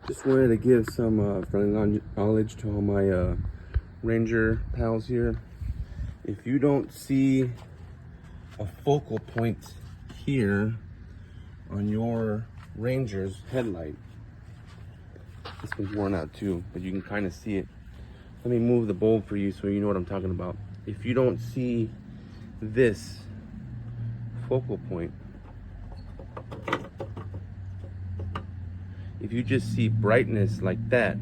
Just wanted to give some friendly knowledge to all my Ranger pals here. If you don't see a focal point here on your Ranger's headlight, this one's worn out too, but you can kind of see it. Let me move the bulb for you so you know what I'm talking about. If you don't see this focal point, if you just see brightness like that,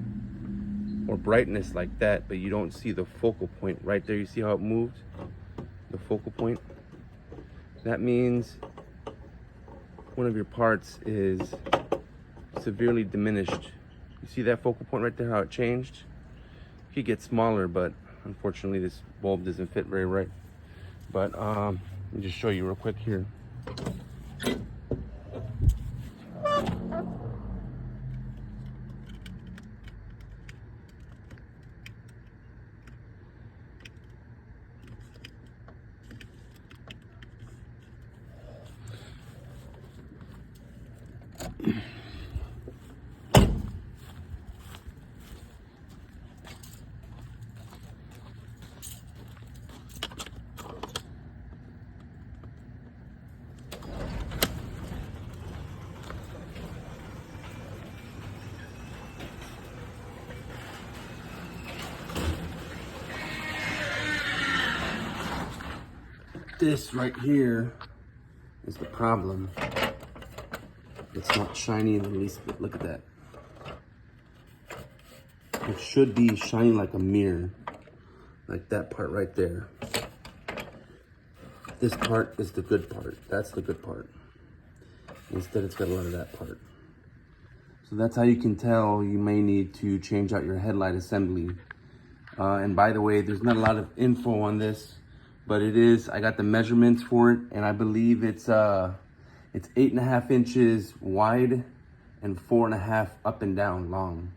or brightness like that, but you don't see the focal point right there, you see how it moved? The focal point? That means one of your parts is severely diminished. You see that focal point right there, how it changed? It could get smaller, but unfortunately this bulb doesn't fit very right. But let me just show you real quick here. This right here is the problem. It's not shiny in the least bit. Look at that. It should be shining like a mirror, like that part right there. This part is the good part. That's the good part. Instead, it's got a lot of that part. So that's how you can tell you may need to change out your headlight assembly. And by the way, there's not a lot of info on this, but it is, I got the measurements for it, and I believe it's 8.5 inches wide and 4.5 up and down long.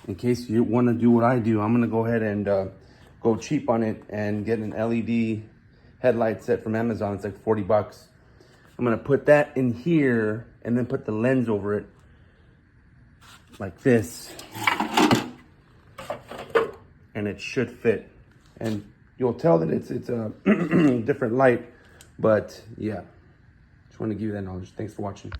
In case you want to do what I do, I'm gonna go ahead and go cheap on it and get an LED headlight set from Amazon. It's like 40 bucks. I'm gonna put that in here and then put the lens over it like this, and it should fit. And you'll tell that it's a different light, but yeah, just want to give you that knowledge. Thanks for watching.